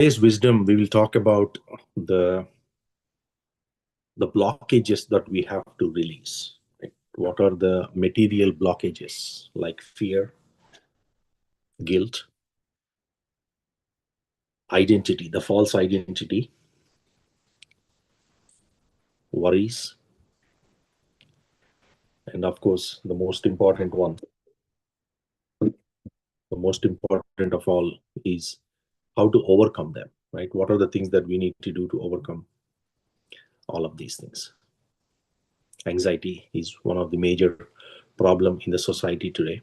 Today's wisdom, we will talk about the blockages that we have to release. Right? What are the material blockages like fear, guilt, identity, the false identity, worries, and of course, the most important one, the most important of all is how to overcome them, right? What are the things that we need to do to overcome all of these things? Anxiety is one of the major problem in the society today.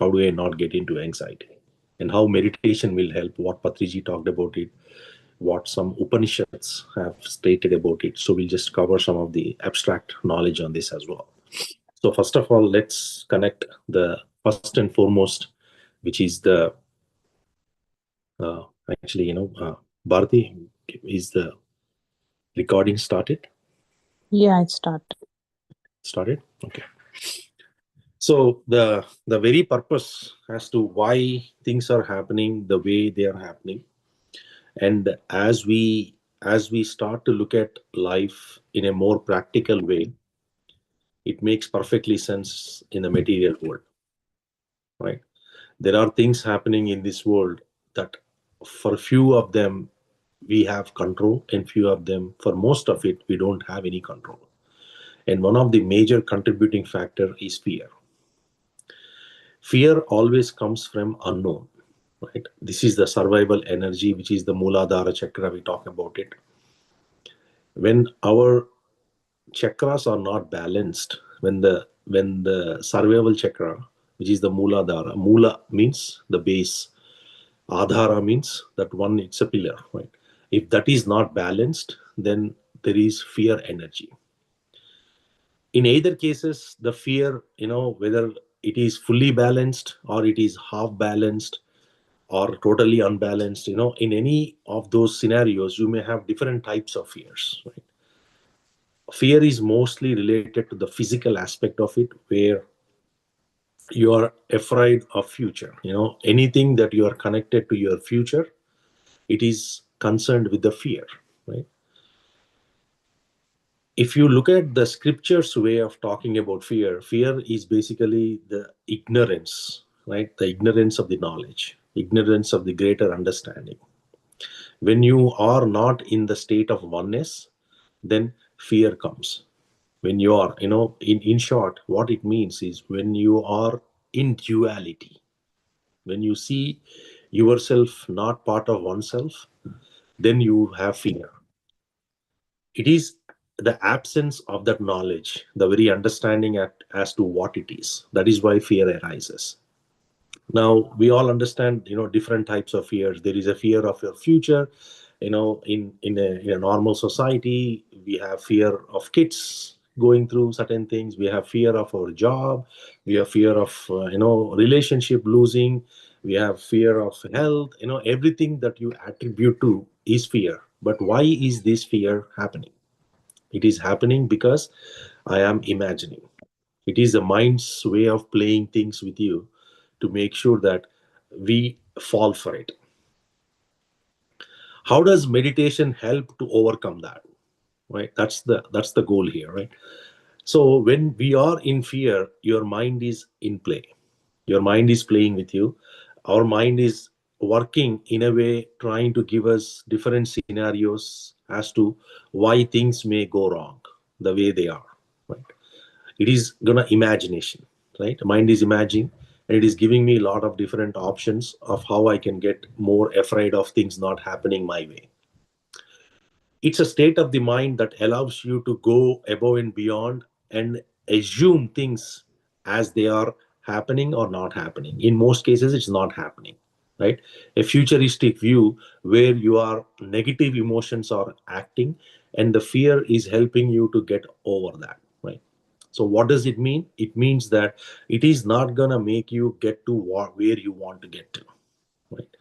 How do I not get into anxiety? And how meditation will help, what Patriji talked about it, what some Upanishads have stated about it. So we'll just cover some of the abstract knowledge on this as well. So first of all, let's connect the first and foremost, which is the, Bharati, is the recording started? Yeah, it started. Started? Okay. So the very purpose as to why things are happening the way they are happening, and as we start to look at life in a more practical way, it makes perfectly sense in the material world, right? There are things happening in this world that for few of them we have control, and few of them, for most of it, we don't have any control. And one of the major contributing factor is fear. Fear always comes from unknown, right? This is the survival energy, which is the Mooladhara chakra. We talk about it. When our chakras are not balanced, when the survival chakra, which is the Mooladhara, Moola means the base, Adhara means that one, it's a pillar, right? If that is not balanced, then there is fear energy. In either cases, the fear, whether it is fully balanced or it is half balanced or totally unbalanced, in any of those scenarios, you may have different types of fears, right? Fear is mostly related to the physical aspect of it, where you are afraid of future. Anything that you are connected to your future, it is concerned with the fear, right? If you look at the scriptures way of talking about fear, fear is basically the ignorance, right? The ignorance of the knowledge, ignorance of the greater understanding. When you are not in the state of oneness, then fear comes. When you are, in short, what it means is when you are in duality, when you see yourself not part of oneself, then you have fear. It is the absence of that knowledge, the very understanding as to what it is. That is why fear arises. Now we all understand, different types of fears. There is a fear of your future. In a normal society, we have fear of kids going through certain things. We have fear of our job. We have fear of relationship losing. We have fear of health. Everything that you attribute to is fear. But why is this fear happening? It is happening because I am imagining. It is the mind's way of playing things with you to make sure that we fall for it. How does meditation help to overcome that? Right? That's the goal here, right? So when we are in fear, your mind is in play. Your mind is playing with you. Our mind is working in a way, trying to give us different scenarios as to why things may go wrong the way they are, right? It is gonna imagination, right? Mind is imagining, and it is giving me a lot of different options of how I can get more afraid of things not happening my way. It's a state of the mind that allows you to go above and beyond and assume things as they are happening or not happening. In most cases, it's not happening, right? A futuristic view where your negative emotions are acting, and the fear is helping you to get over that, right? So what does it mean? It means that it is not gonna make you get to where you want to get to, right?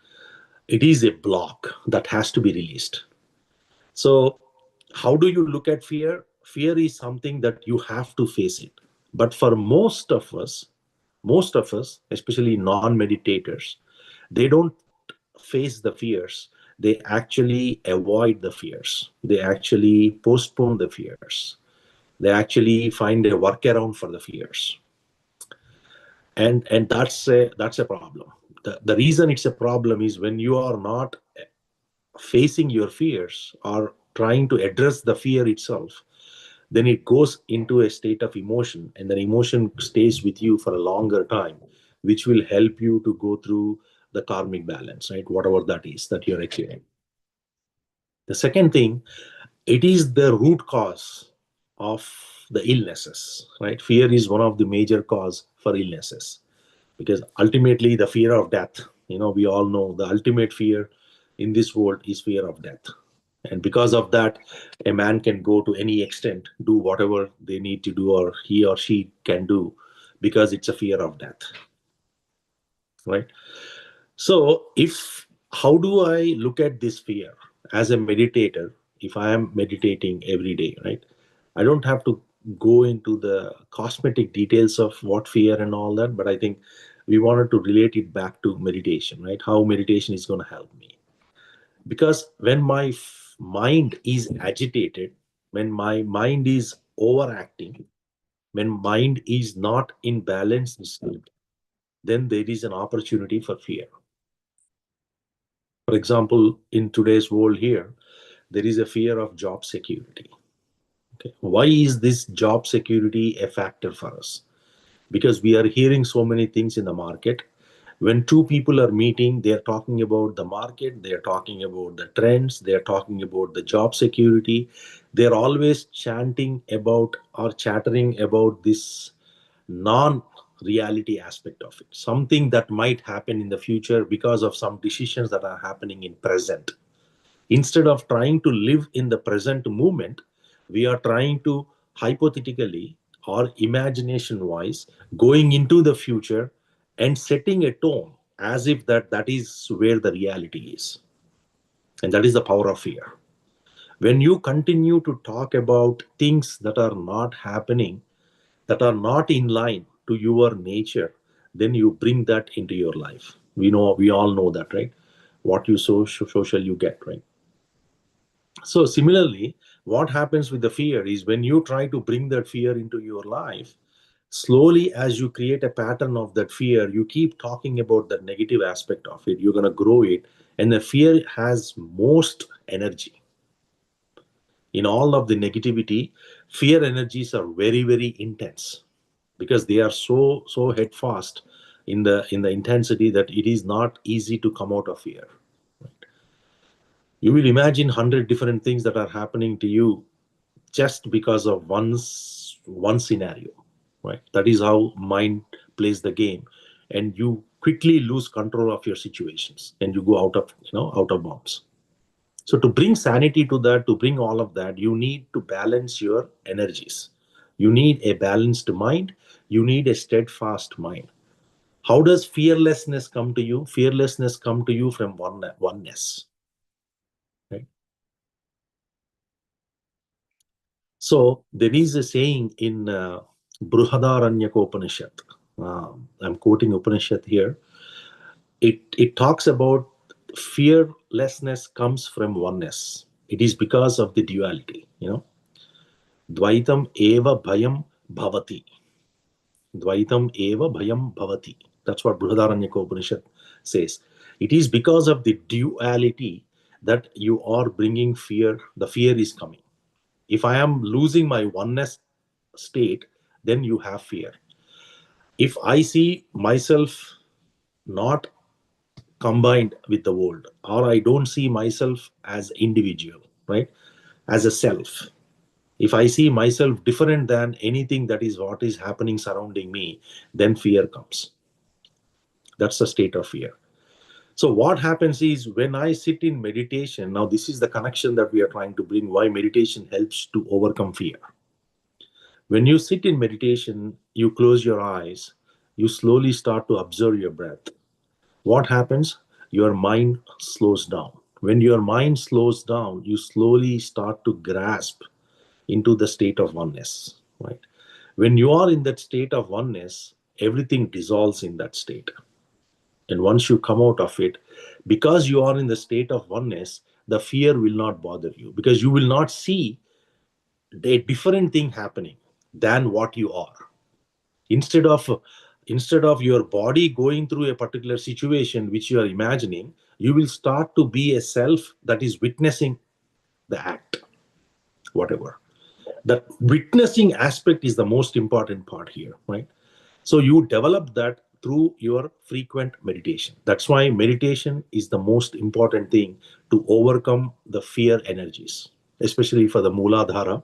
It is a block that has to be released. So how do you look at fear? Fear is something that you have to face it. But for most of us, especially non-meditators, they don't face the fears. they actually avoid the fears. They actually postpone the fears. They actually find a workaround for the fears. And that's a problem. The reason it's a problem is when you are not facing your fears or trying to address the fear itself, then it goes into a state of emotion, and the emotion stays with you for a longer time, which will help you to go through the karmic balance, right? Whatever that is that you're achieving. The second thing, it is the root cause of the illnesses, right? Fear is one of the major cause for illnesses, because ultimately the fear of death, we all know the ultimate fear in this world is fear of death. And because of that, a man can go to any extent, do whatever they need to do, or he or she can do, because it's a fear of death, right? So how do I look at this fear as a meditator? If I am meditating every day, right, I don't have to go into the cosmetic details of what fear and all that, but I think we wanted to relate it back to meditation, right? How meditation is going to help me. Because when my mind is agitated, when my mind is overacting, when mind is not in balanced state, then there is an opportunity for fear. For example, in today's world here, there is a fear of job security. Okay. Why is this job security a factor for us? Because we are hearing so many things in the market. When two people are meeting, they are talking about the market, they are talking about the trends, they are talking about the job security. They are always chanting about or chattering about this non reality aspect of it, something that might happen in the future because of some decisions that are happening in present. Instead of trying to live in the present moment, we are trying to hypothetically or imagination wise going into the future and setting a tone as if that is where the reality is. And that is the power of fear. When you continue to talk about things that are not happening, that are not in line to your nature, then you bring that into your life. We all know that, right? What you sow, so shall you get, right? So similarly, what happens with the fear is when you try to bring that fear into your life, slowly as you create a pattern of that fear, you keep talking about the negative aspect of it, you're going to grow it, and the fear has most energy. In all of the negativity, fear energies are very, very intense, because they are so head fast in the intensity that it is not easy to come out of fear. You will imagine 100 different things that are happening to you just because of one scenario, right? That is how mind plays the game, and you quickly lose control of your situations and you go out of bounds. So to bring sanity to that, to bring all of that, you need to balance your energies. You need a balanced mind. You need a steadfast mind. How does fearlessness come to you? Fearlessness come to you from oneness, right? So there is a saying in Brihadaranyaka. I'm quoting Upanishad here. It talks about fearlessness comes from oneness. It is because of the duality. Dvaitam eva bhayam bhavati. Dvaitam eva bhayam bhavati. That's what Brihadaranyaka says. It is because of the duality that you are bringing fear. The fear is coming. If I am losing my oneness state, then you have fear. If I see myself not combined with the world, or I don't see myself as individual, right, as a self, if I see myself different than anything that is what is happening surrounding me, then fear comes. That's the state of fear. So what happens is when I sit in meditation, now this is the connection that we are trying to bring, why meditation helps to overcome fear. When you sit in meditation, you close your eyes, you slowly start to observe your breath. What happens? Your mind slows down. When your mind slows down, you slowly start to grasp into the state of oneness, right? When you are in that state of oneness, everything dissolves in that state. And once you come out of it, Because you are in the state of oneness, the fear will not bother you, because you will not see a different thing happening than what you are. Instead of your body going through a particular situation which you are imagining, you will start to be a self that is witnessing the act, whatever. That witnessing aspect is the most important part here, right? So you develop that through your frequent meditation. That's why meditation is the most important thing to overcome the fear energies, especially for the Mooladhara.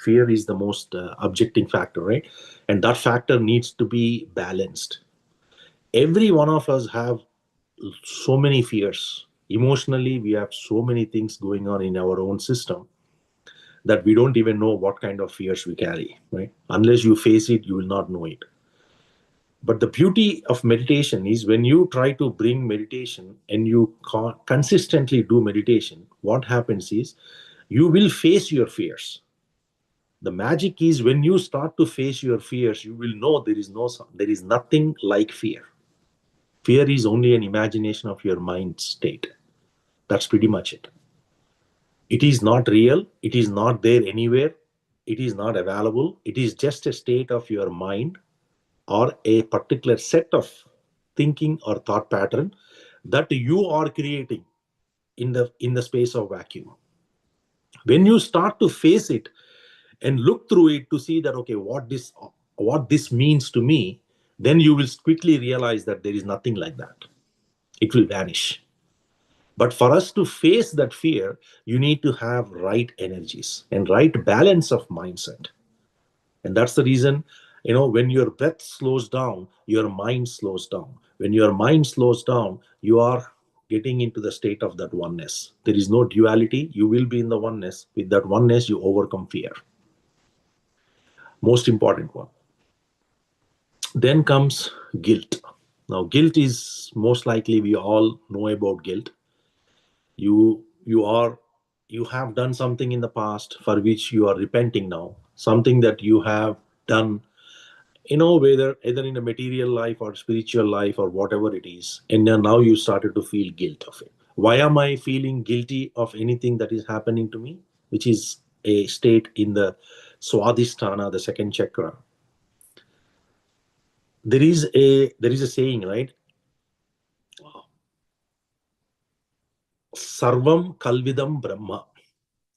Fear is the most objecting factor, right? And that factor needs to be balanced. Every one of us have so many fears. Emotionally, we have so many things going on in our own system that we don't even know what kind of fears we carry, right? Unless you face it, you will not know it. But the beauty of meditation is when you try to bring meditation and you consistently do meditation, what happens is you will face your fears. The magic is when you start to face your fears, you will know there is nothing like fear. Fear is only an imagination of your mind state. That's pretty much it. It is not real. It is not there anywhere. It is not available. It is just a state of your mind or a particular set of thinking or thought pattern that you are creating in the space of vacuum. When you start to face it and look through it to see that, okay, what this means to me, then you will quickly realize that there is nothing like that. It will vanish. But for us to face that fear, you need to have right energies and right balance of mindset. And that's the reason, when your breath slows down, your mind slows down. When your mind slows down, you are getting into the state of that oneness. There is no duality. You will be in the oneness. With that oneness, you overcome fear. Most important one. Then comes guilt. Now, guilt is most likely, we all know about guilt. You have done something in the past for which you are repenting now. Something that you have done, whether either in a material life or spiritual life or whatever it is, and then now you started to feel guilt of it. Why am I feeling guilty of anything that is happening to me? Which is a state in the Swadhisthana, the second chakra. There is a saying, right? Sarvam Kalvidam Brahma.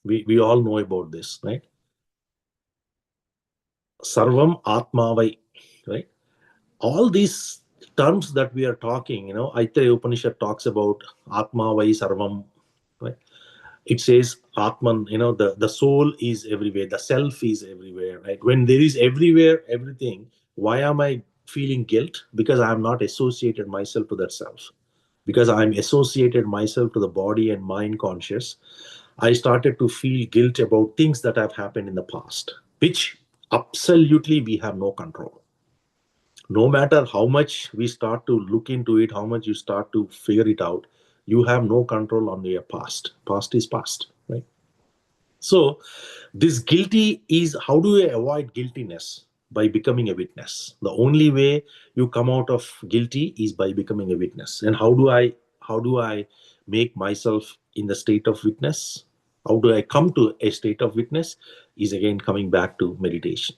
We all know about this, right? Sarvam Atmavai, right? All these terms that we are talking, Aitreya Upanishad talks about Atmavai Sarvam, right? It says Atman, the soul is everywhere, the self is everywhere, right? When there is everywhere, everything, why am I feeling guilt? Because I am not associated myself to that self. Because I'm associated myself to the body and mind conscious, I started to feel guilt about things that have happened in the past, which absolutely we have no control. No matter how much we start to look into it, how much you start to figure it out, you have no control on your past. Past is past, right? So, this guilty is, how do I avoid guiltiness? By becoming a witness. The only way you come out of guilty is by becoming a witness. And how do I make myself in the state of witness? How do I come to a state of witness? Is again coming back to meditation.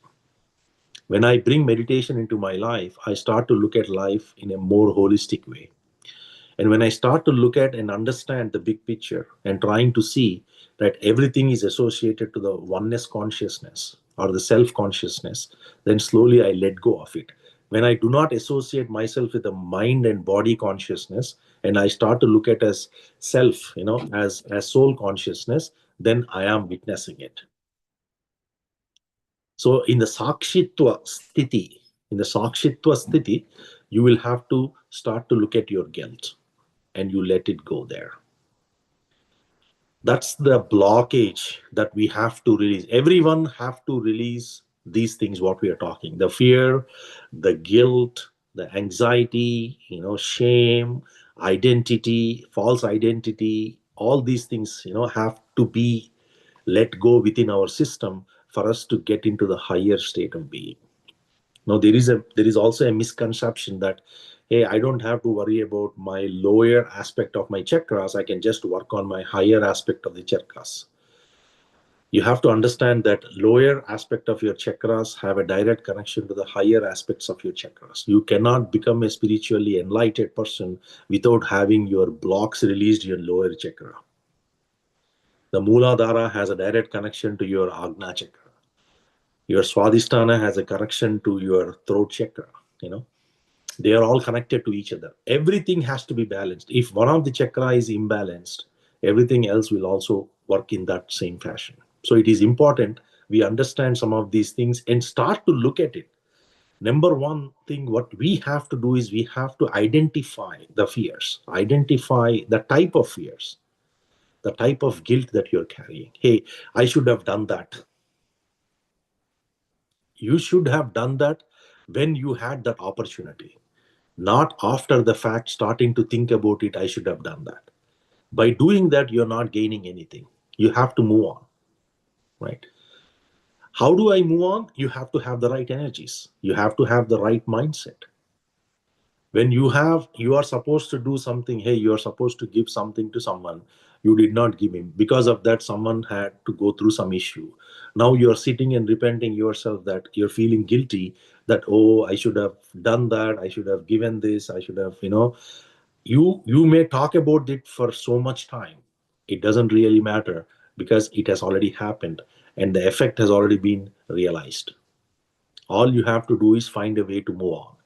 When I bring meditation into my life, I start to look at life in a more holistic way. And when I start to look at and understand the big picture and trying to see that everything is associated to the oneness consciousness or the self consciousness, then slowly I let go of it. When I do not associate myself with the mind and body consciousness, and I start to look at as self, as soul consciousness, then I am witnessing it. So in the Sakshitva sthiti, you will have to start to look at your guilt and you let it go there. That's the blockage that we have to release. Everyone have to release these things, what we are talking. The fear, the guilt, the anxiety, shame, identity, false identity, all these things, have to be let go within our system for us to get into the higher state of being. Now, there is also a misconception that hey, I don't have to worry about my lower aspect of my chakras. I can just work on my higher aspect of the chakras. You have to understand that lower aspect of your chakras have a direct connection to the higher aspects of your chakras. You cannot become a spiritually enlightened person without having your blocks released in your lower chakra. The Mooladhara has a direct connection to your Agna chakra. Your Swadhisthana has a connection to your throat chakra. They are all connected to each other. Everything has to be balanced. If one of the chakra is imbalanced, everything else will also work in that same fashion. So it is important we understand some of these things and start to look at it. Number one thing, what we have to do is we have to identify the fears, identify the type of fears, the type of guilt that you're carrying. Hey, I should have done that. You should have done that when you had that opportunity, not after the fact starting to think about it. I should have done that. By doing that, you're not gaining anything. You have to move on, right? How do I move on? You have to have the right energies. You have to have the right mindset. When you are supposed to do something, hey, you are supposed to give something to someone, you did not give him. Because of that, someone had to go through some issue. Now you are sitting and repenting yourself, that you're feeling guilty, that, oh, I should have done that, I should have given this, I should have, you may talk about it for so much time. It doesn't really matter, because it has already happened and the effect has already been realized. All you have to do is find a way to move on.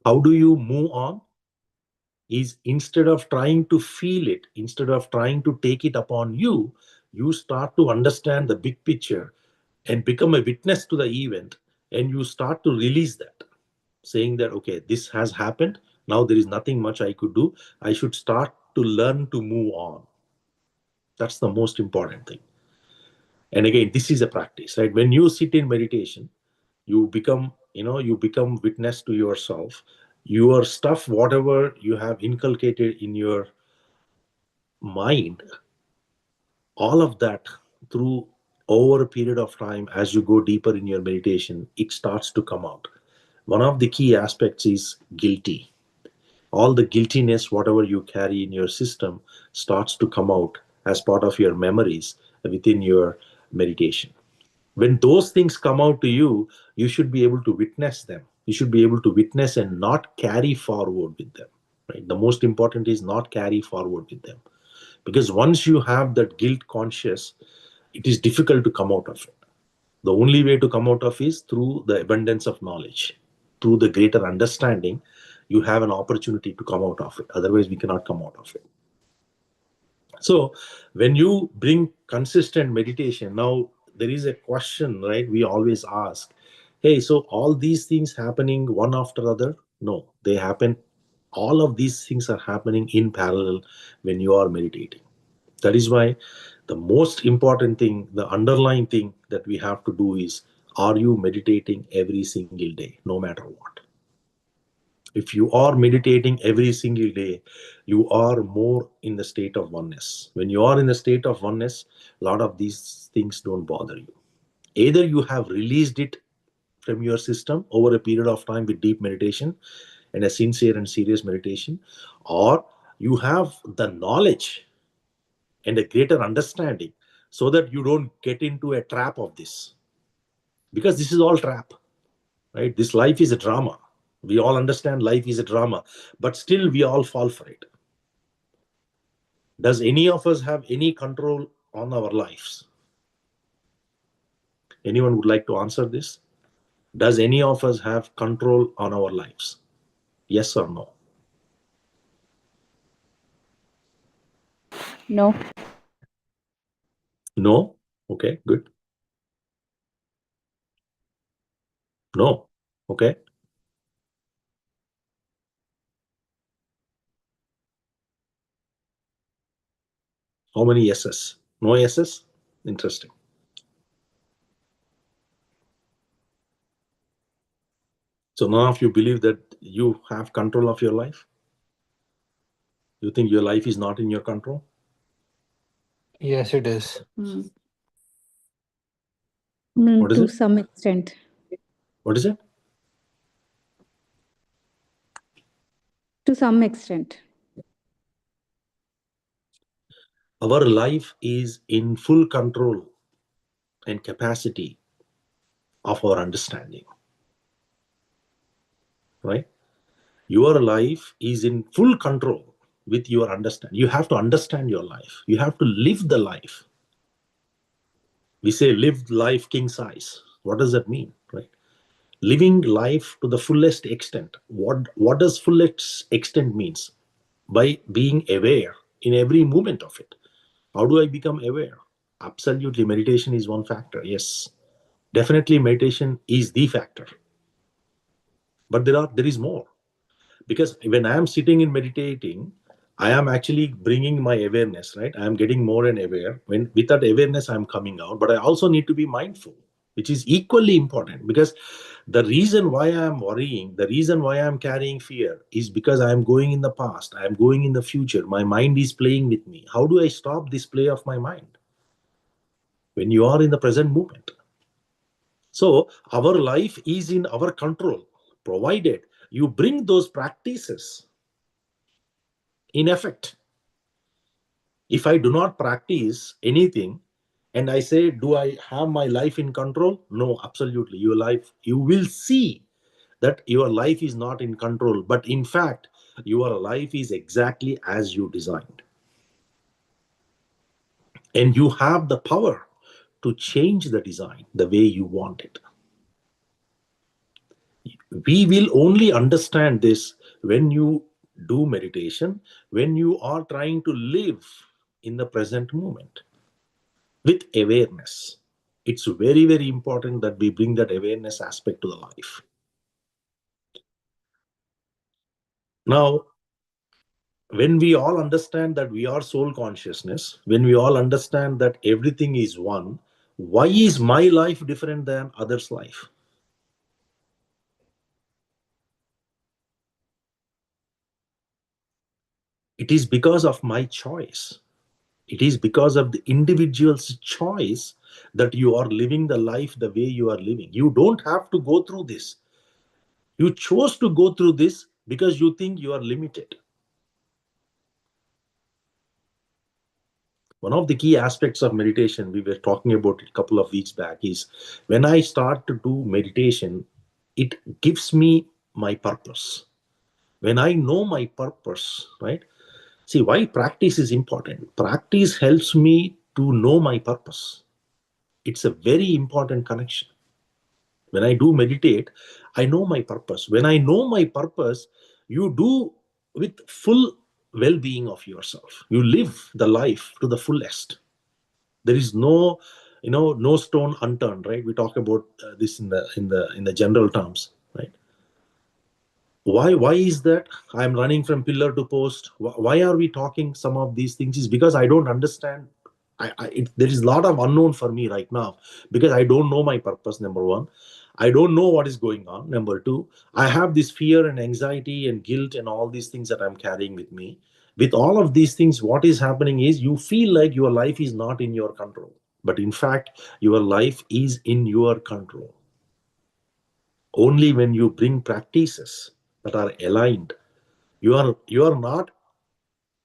How do you move on? Is, instead of trying to feel it, instead of trying to take it upon you, you start to understand the big picture and become a witness to the event, and you start to release that, saying that, okay, this has happened, now there is nothing much I could do, I should start to learn to move on. That's the most important thing. And again, this is a practice, right? When you sit in meditation, you become witness to yourself. Your stuff, whatever you have inculcated in your mind, all of that, through over a period of time, as you go deeper in your meditation, it starts to come out. One of the key aspects is guilty. All the guiltiness, whatever you carry in your system, starts to come out as part of your memories within your meditation. When those things come out to you, you should be able to witness them. You should be able to witness and not carry forward with them, right? The most important is not carry forward with them, because once you have that guilt conscious, it is difficult to come out of it. The only way to come out of is through the abundance of knowledge, through the greater understanding. You have an opportunity to come out of it, otherwise we cannot come out of it. So when you bring consistent meditation, now there is a question, right? We always ask, hey, so all these things happening one after other? No, they happen. All of these things are happening in parallel when you are meditating. That is why the most important thing, the underlying thing that we have to do is, are you meditating every single day, no matter what? If you are meditating every single day, you are more in the state of oneness. When you are in the state of oneness, a lot of these things don't bother you. Either you have released it from your system over a period of time with deep meditation and a sincere and serious meditation, or you have the knowledge and a greater understanding, so that you don't get into a trap of this. Because this is all trap, right? This life is a drama. We all understand life is a drama, but still we all fall for it. Does any of us have any control on our lives? Anyone would like to answer this? Does any of us have control on our lives? Yes or no? No. No? Okay, good. No. Okay. How many yeses? No yeses? Interesting. So none of you believe that you have control of your life? You think your life is not in your control? Yes, it is. What is To it? some extent. What is it? To some extent. Our life is in full control and capacity of our understanding, right? Your life is in full control with your understanding. You have to understand your life. You have to live the life. We say live life king size. What does that mean, right? Living life to the fullest extent. What does fullest extent means? By being aware in every moment of it. How do I become aware? Absolutely, meditation is one factor. Yes, definitely meditation is the factor. But there is more. Because when I am sitting and meditating, I am actually bringing my awareness, right? I am getting more and aware. When with that awareness, I am coming out. But I also need to be mindful, which is equally important. Because the reason why I am worrying, the reason why I am carrying fear is because I am going in the past. I am going in the future. My mind is playing with me. How do I stop this play of my mind? When you are in the present moment. So our life is in our control, provided you bring those practices in effect. If I do not practice anything and I say, do I have my life in control? No, absolutely. Your life, you will see that your life is not in control, but in fact, your life is exactly as you designed. And you have the power to change the design the way you want it. We will only understand this when you do meditation, when you are trying to live in the present moment with awareness. It's very, very important that we bring that awareness aspect to the life. Now, when we all understand that we are soul consciousness, when we all understand that everything is one, why is my life different than others' life? It is because of my choice. It is because of the individual's choice that you are living the life the way you are living. You don't have to go through this. You chose to go through this because you think you are limited. One of the key aspects of meditation, we were talking about it a couple of weeks back, is when I start to do meditation, it gives me my purpose. When I know my purpose, right? See, why practice is important. Practice helps me to know my purpose. It's a very important connection. When I do meditate, I know my purpose. When I know my purpose, you do with full well-being of yourself. You live the life to the fullest. There is no stone unturned, right? We talk about this in the general terms, right? Why is that? I'm running from pillar to post. Why are we talking some of these things? Is because I don't understand. There is a lot of unknown for me right now because I don't know my purpose. Number one, I don't know what is going on. Number two, I have this fear and anxiety and guilt and all these things that I'm carrying with me. With all of these things, what is happening is you feel like your life is not in your control. But in fact, your life is in your control. Only when you bring practices that are aligned, you are not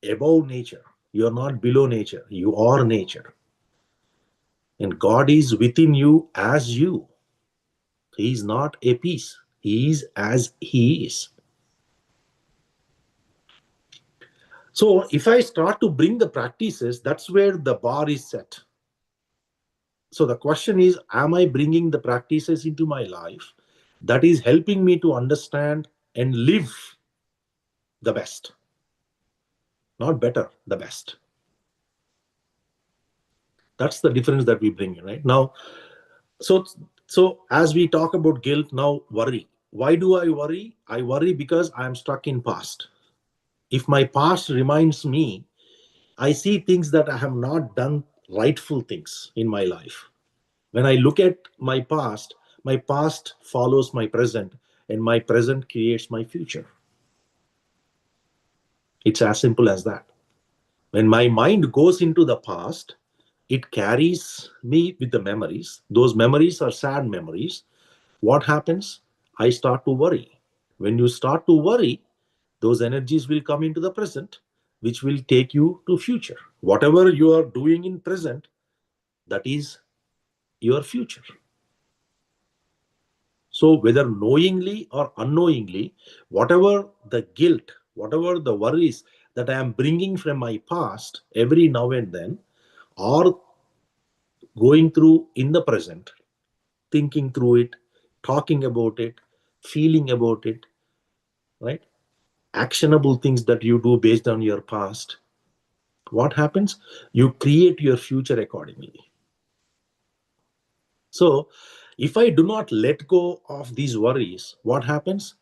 above nature. You are not below nature. You are nature. And God is within you as you. He is not a piece. He is as He is. So if I start to bring the practices, that's where the bar is set. So the question is, am I bringing the practices into my life that is helping me to understand and live the best? Not better, the best. That's the difference that we bring, right? Now, so as we talk about guilt, now worry. Why do I worry? I worry because I'm stuck in past. If my past reminds me, I see things that I have not done rightful things in my life. When I look at my past follows my present, and my present creates my future. It's as simple as that. When my mind goes into the past, it carries me with the memories. Those memories are sad memories. What happens? I start to worry. When you start to worry, Those energies will come into the present, which will take you to future. Whatever you are doing in present, that is your future. So whether knowingly or unknowingly, whatever the guilt, whatever the worries that I am bringing from my past every now and then, or going through in the present, thinking through it, talking about it, feeling about it, right? Actionable things that you do based on your past. What happens? You create your future accordingly. So, if I do not let go of these worries, what happens?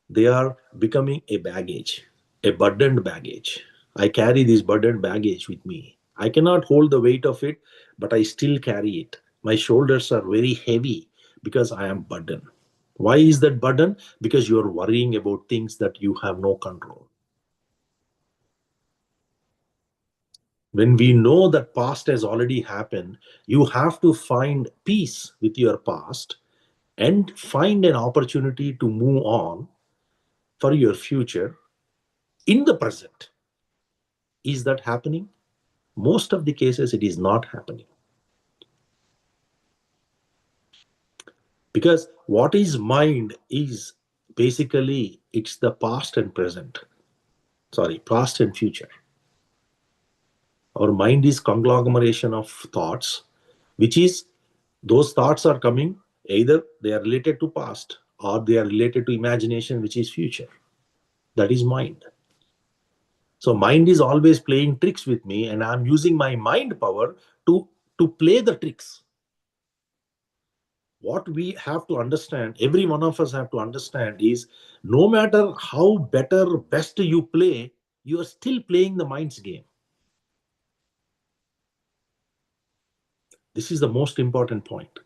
They are becoming a baggage, a burdened baggage. I carry this burdened baggage with me. I cannot hold the weight of it, but I still carry it. My shoulders are very heavy because I am burdened. Why is that burden? Because you are worrying about things that you have no control. When we know that past has already happened, you have to find peace with your past and find an opportunity to move on for your future in the present. Is that happening? Most of the cases, it is not happening. Because what is mind is basically it's the past and present. Sorry, past and future. Our mind is conglomeration of thoughts, which is those thoughts are coming, either they are related to past or they are related to imagination, which is future. That is mind. So mind is always playing tricks with me, and I'm using my mind power to play the tricks. What we have to understand, every one of us have to understand, is no matter how better, best you play, you are still playing the mind's game. This is the most important point.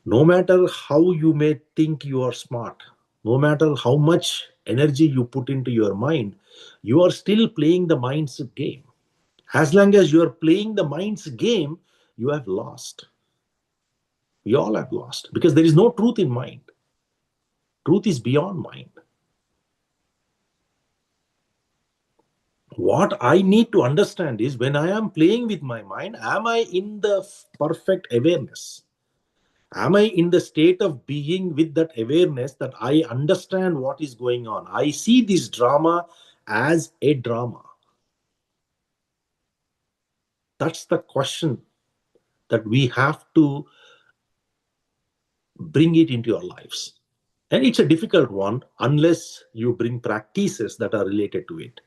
No matter how you may think you are smart, no matter how much energy you put into your mind, you are still playing the mind's game. As long as you are playing the mind's game, you have lost. We all have lost because there is no truth in mind. Truth is beyond mind. What I need to understand is when I am playing with my mind, am I in the perfect awareness? Am I in the state of being with that awareness that I understand what is going on? I see this drama as a drama. That's the question that we have to bring it into your lives. And it's a difficult one unless you bring practices that are related to it.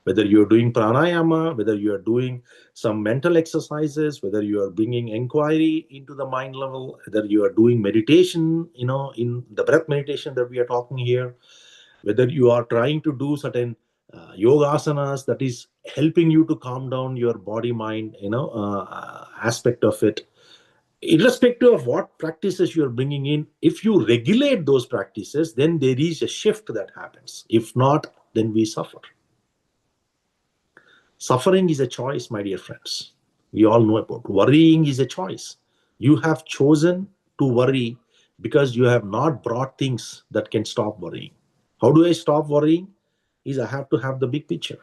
Whether you're doing pranayama, whether you are doing some mental exercises, whether you are bringing inquiry into the mind level, whether you are doing meditation, in the breath meditation that we are talking here, whether you are trying to do certain yoga asanas that is helping you to calm down your body mind, aspect of it. Irrespective of what practices you are bringing in, if you regulate those practices, then there is a shift that happens. If not, then we suffer. Suffering is a choice, my dear friends. We all know about worrying is a choice. You have chosen to worry because you have not brought things that can stop worrying. How do I stop worrying? Is I have to have the big picture.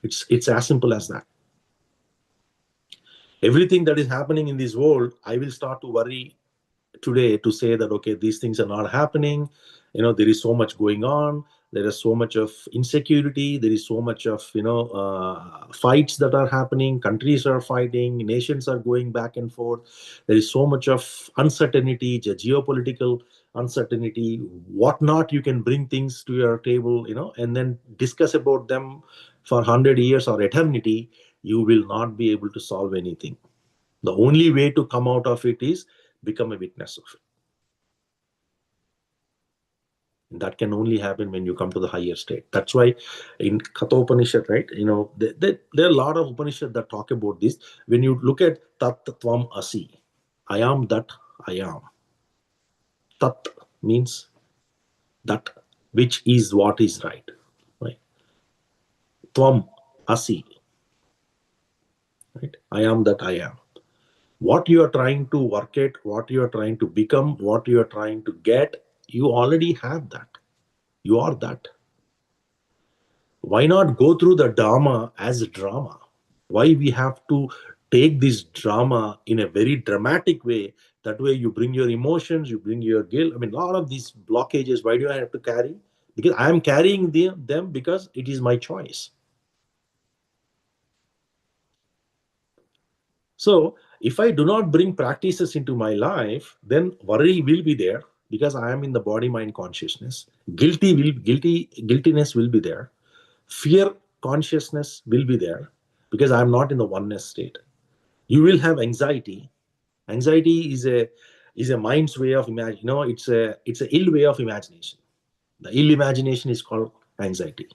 It's as simple as that. Everything that is happening in this world, I will start to worry today to say that, okay, these things are not happening. There is so much going on. There is so much of insecurity. There is so much of fights that are happening. Countries are fighting. Nations are going back and forth. There is so much of uncertainty, geopolitical uncertainty, whatnot. You can bring things to your table, and then discuss about them for 100 years or eternity. You will not be able to solve anything. The only way to come out of it is become a witness of it. And that can only happen when you come to the higher state. That's why in Katha Upanishad, right, there are a lot of Upanishads that talk about this. When you look at Tat Tvam Asi, I am that I am. Tat means that which is what is right. Right? Tvam Asi, right? I am that I am. What you are trying to work at, what you are trying to become, what you are trying to get, You already have that. You are that. Why not go through the Dharma as a drama? Why we have to take this drama in a very dramatic way? That way you bring your emotions, you bring your guilt. I mean, a lot of these blockages, why do I have to carry? Because I am carrying them because it is my choice. So if I do not bring practices into my life, then worry will be there because I am in the body mind consciousness. Guiltiness will be there. Fear consciousness will be there because I am not in the oneness state. You will have anxiety. Anxiety is a mind's way of imagine. It's a ill way of imagination. The ill imagination is called anxiety.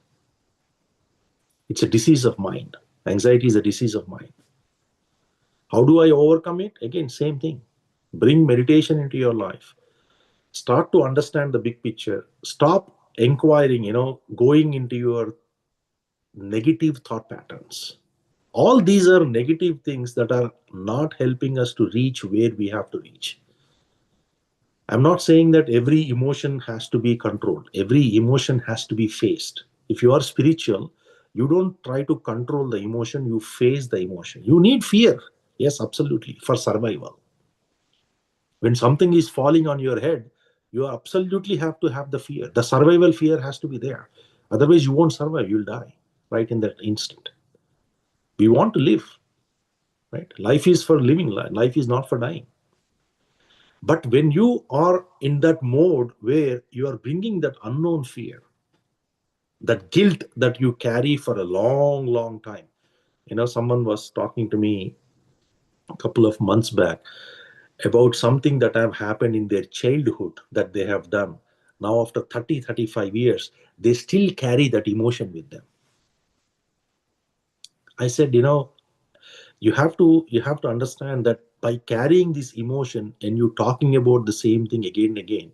It's a disease of mind. Anxiety is a disease of mind. How do I overcome it? Again, same thing. Bring meditation into your life. Start to understand the big picture. Stop inquiring, going into your negative thought patterns. All these are negative things that are not helping us to reach where we have to reach. I'm not saying that every emotion has to be controlled. Every emotion has to be faced. If you are spiritual, you don't try to control the emotion, you face the emotion. You need fear. Yes, absolutely, for survival. When something is falling on your head, you absolutely have to have the fear. The survival fear has to be there. Otherwise, you won't survive. You'll die right in that instant. We want to live, right? Life is for living. Life is not for dying. But when you are in that mode where you are bringing that unknown fear, that guilt that you carry for a long, long time. Someone was talking to me a couple of months back about something that have happened in their childhood that they have done. Now, after 30, 35 years, they still carry that emotion with them. I said, you have to understand that by carrying this emotion and you talking about the same thing again and again,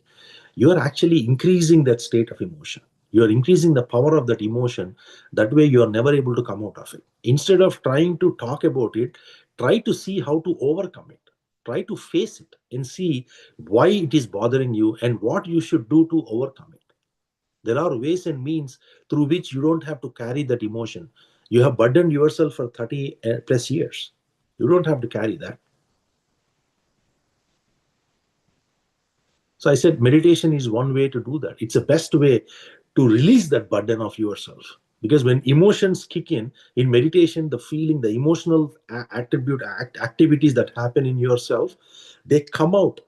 you are actually increasing that state of emotion. You are increasing the power of that emotion. That way you are never able to come out of it. Instead of trying to talk about it, try to see how to overcome it. Try to face it and see why it is bothering you and what you should do to overcome it. There are ways and means through which you don't have to carry that emotion. You have burdened yourself for 30 plus years. You don't have to carry that. So I said meditation is one way to do that. It's the best way to release that burden of yourself. Because when emotions kick in meditation, the feeling, the emotional activities that happen in yourself, they come out,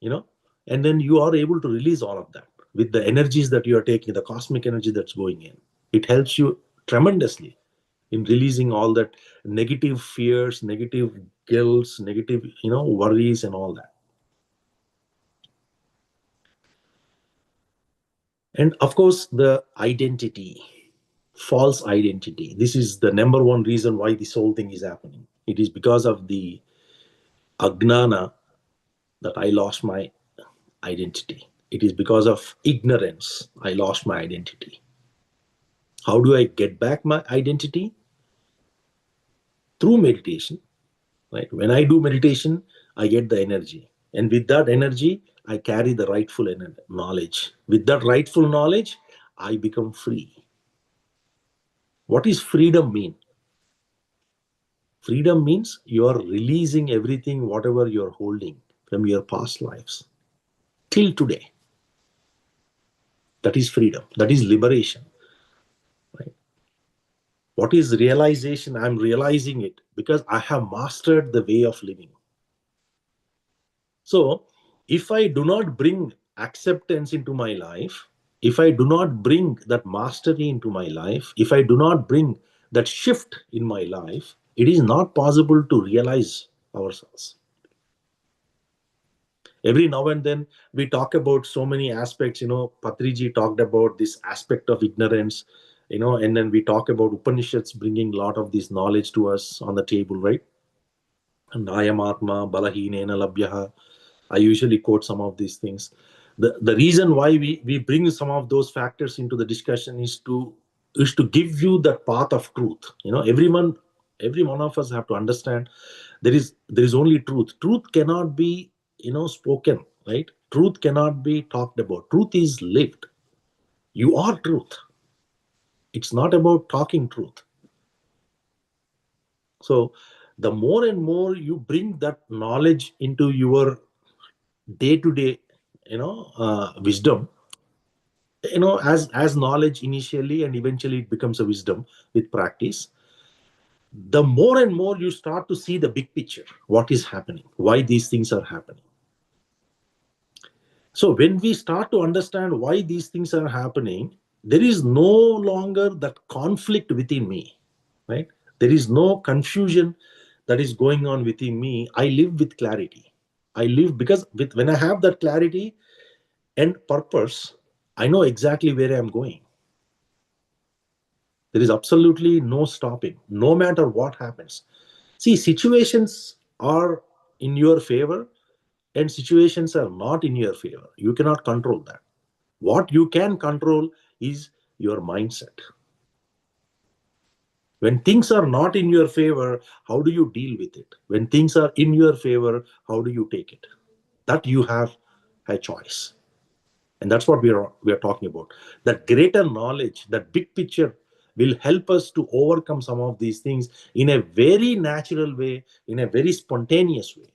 and then you are able to release all of that with the energies that you are taking, the cosmic energy that's going in. It helps you tremendously in releasing all that negative fears, negative guilts, negative, worries and all that. And of course, the identity, false identity. This is the number one reason why this whole thing is happening. It is because of the agnana that I lost my identity. It is because of ignorance I lost my identity. How do I get back my identity? Through meditation. Right? When I do meditation, I get the energy. And with that energy, I carry the rightful knowledge. With that rightful knowledge, I become free. What is freedom mean? Freedom means you are releasing everything, whatever you're holding from your past lives till today. That is freedom. That is liberation. Right? What is realization? I'm realizing it because I have mastered the way of living. So, if I do not bring acceptance into my life, if I do not bring that mastery into my life, if I do not bring that shift in my life, it is not possible to realize ourselves. Every now and then we talk about so many aspects. Patriji talked about this aspect of ignorance, and then we talk about Upanishads bringing a lot of this knowledge to us on the table, right? And Ayam Atma, Balahinena Labhyaha. I usually quote some of these things. The reason why we bring some of those factors into the discussion is to give you that path of truth. Every one of us have to understand there is only truth. Truth cannot be spoken, right? Truth cannot be talked about. Truth is lived. You are truth. It's not about talking truth. So the more and more you bring that knowledge into your day-to-day, wisdom, as knowledge initially and eventually it becomes a wisdom with practice, the more and more you start to see the big picture, what is happening, why these things are happening. So when we start to understand why these things are happening, there is no longer that conflict within me, right? There is no confusion that is going on within me. I live with clarity. I live because when I have that clarity and purpose, I know exactly where I'm going. There is absolutely no stopping, no matter what happens. See, situations are in your favor and situations are not in your favor. You cannot control that. What you can control is your mindset. When things are not in your favor, how do you deal with it? When things are in your favor, how do you take it? That you have a choice. And that's what we are talking about. That greater knowledge, that big picture will help us to overcome some of these things in a very natural way, in a very spontaneous way.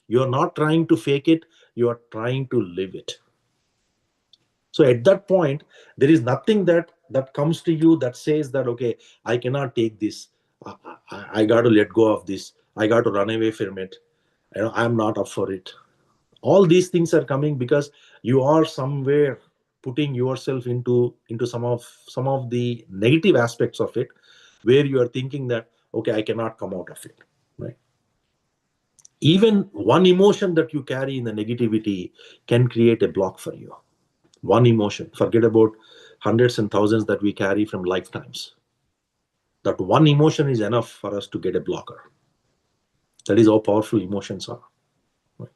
You are not trying to fake it, you are trying to live it. So at that point, there is nothing that comes to you that says that, okay, I cannot take this. I got to let go of this. I got to run away from it. I'm not up for it. All these things are coming because you are somewhere putting yourself into some of the negative aspects of it, where you are thinking that, okay, I cannot come out of it, right? Even one emotion that you carry in the negativity can create a block for you. One emotion, forget about hundreds and thousands that we carry from lifetimes. That one emotion is enough for us to get a blocker. That is how powerful emotions are, right?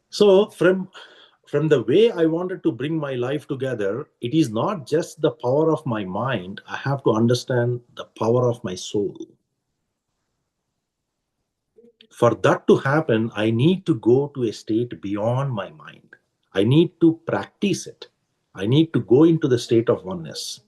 So from the way I wanted to bring my life together, it is not just the power of my mind. I have to understand the power of my soul. For that to happen, I need to go to a state beyond my mind. I need to practice it. I need to go into the state of oneness.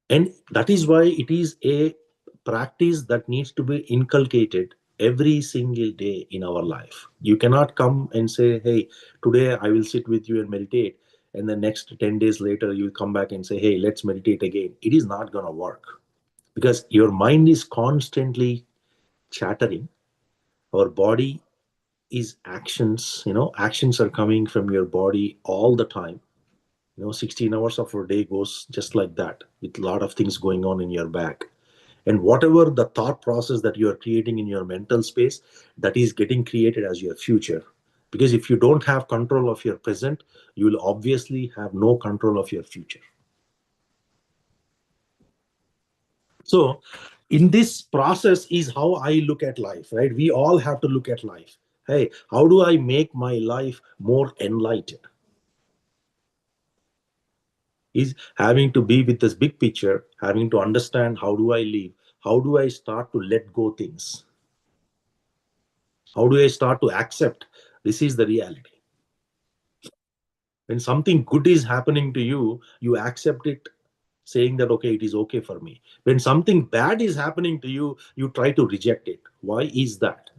And that is why it is a practice that needs to be inculcated every single day in our life. You cannot come and say, hey, today I will sit with you and meditate. And the next 10 days later, you come back and say, hey, let's meditate again. It is not going to work because your mind is constantly chattering. Our body is actions, actions are coming from your body all the time. 16 hours of your day goes just like that, with a lot of things going on in your back. And whatever the thought process that you are creating in your mental space, that is getting created as your future. Because if you don't have control of your present, you will obviously have no control of your future. So in this process is how I look at life, right? We all have to look at life. Hey, how do I make my life more enlightened? Is having to be with this big picture, having to understand how do I live, how do I start to let go things, how do I start to accept this is the reality. When something good is happening to you, you accept it, saying that, okay, it is okay for me. When something bad is happening to you, you try to reject it. Why is that?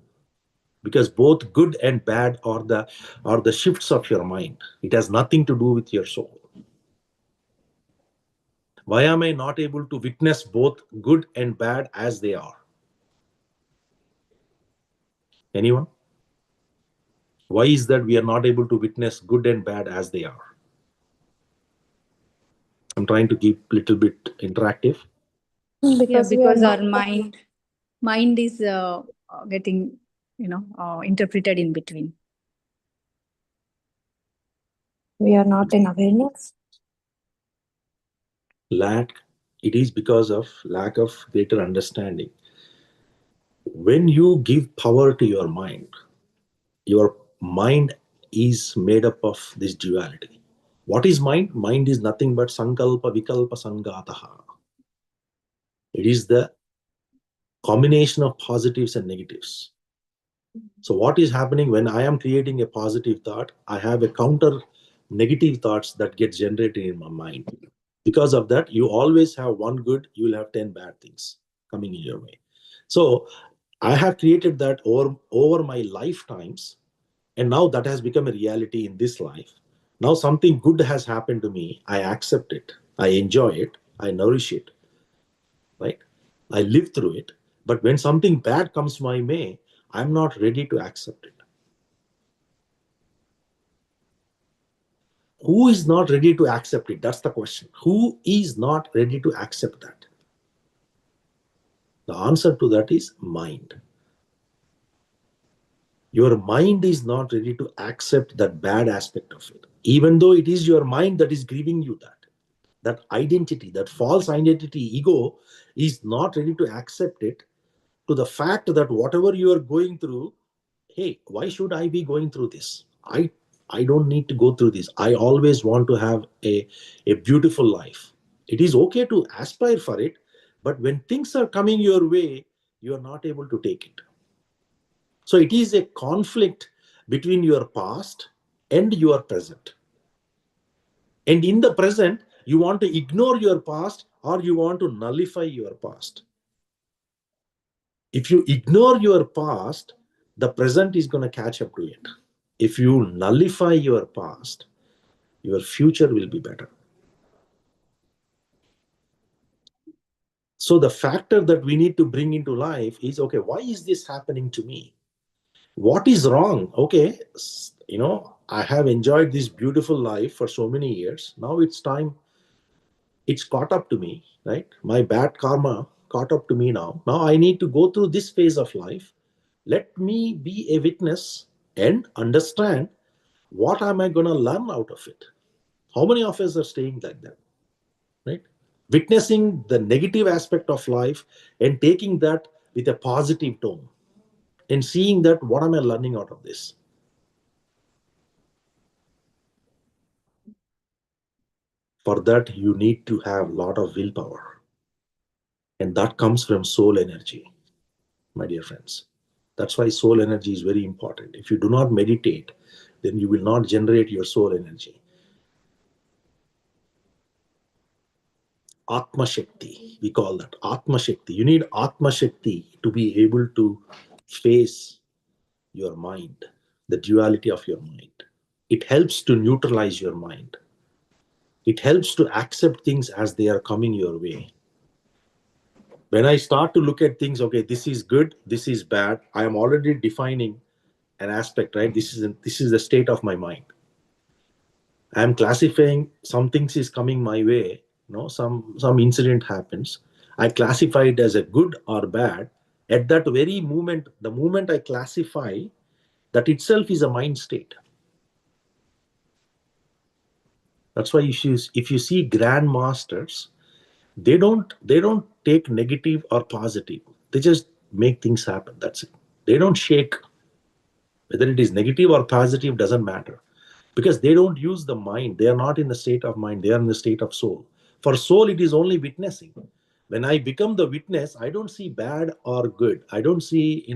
Because both good and bad are the shifts of your mind. It has nothing to do with your soul. Why am I not able to witness both good and bad as they are? Anyone? Why is that we are not able to witness good and bad as they are? I'm trying to keep a little bit interactive. Yeah, Because we are because our not mind is getting interpreted in between. we are not in awareness. It is because of lack of greater understanding. When you give power to your mind is made up of this duality. What is mind? Mind is nothing but sankalpa, vikalpa, sangataha. It is the combination of positives and negatives. So what is happening when I am creating a positive thought? I have a counter negative thoughts that get generated in my mind. Because of that, you always have one good, you will have 10 bad things coming in your way. So I have created that over my lifetimes, and now that has become a reality in this life. Now something good has happened to me. I accept it. I enjoy it. I nourish it. Right? I live through it. But when something bad comes my way, I'm not ready to accept it. Who is not ready to accept it? That's the question. Who is not ready to accept that? The answer to that is mind. Your mind is not ready to accept that bad aspect of it, even though it is your mind that is giving you that identity, that false identity, ego is not ready to accept it, to the fact that whatever you are going through, hey, why should I be going through this? I don't need to go through this. I always want to have a beautiful life. It is okay to aspire for it, but when things are coming your way, you are not able to take it. So it is a conflict between your past and your present. And in the present, you want to ignore your past or you want to nullify your past. If you ignore your past, the present is going to catch up to it. If you nullify your past, your future will be better. So the factor that we need to bring into life is, okay, why is this happening to me? What is wrong? Okay, I have enjoyed this beautiful life for so many years. Now it's time, it's caught up to me, right? My bad karma caught up to me now. Now I need to go through this phase of life. Let me be a witness and understand what am I going to learn out of it. How many of us are staying like that, right? Witnessing the negative aspect of life and taking that with a positive tone and seeing that what am I learning out of this. For that, you need to have a lot of willpower. And that comes from soul energy, my dear friends. That's why soul energy is very important. If you do not meditate, then you will not generate your soul energy. Atma Shakti, we call that Atma Shakti. You need Atma Shakti to be able to face your mind, the duality of your mind. It helps to neutralize your mind. It helps to accept things as they are coming your way. When I start to look at things, okay, this is good, this is bad, I am already defining an aspect, right? This is the state of my mind. I am classifying some things is coming my way, some incident happens. I classify it as a good or bad. At that very moment, the moment I classify, that itself is a mind state. That's why if you see grandmasters, they don't take negative or positive. They just make things happen. That's it. They don't shake. Whether it is negative or positive doesn't matter, because they don't use the mind. They are not in the state of mind. They are in the state of soul. For soul, it is only witnessing. When I become the witness, I don't see bad or good. I don't see,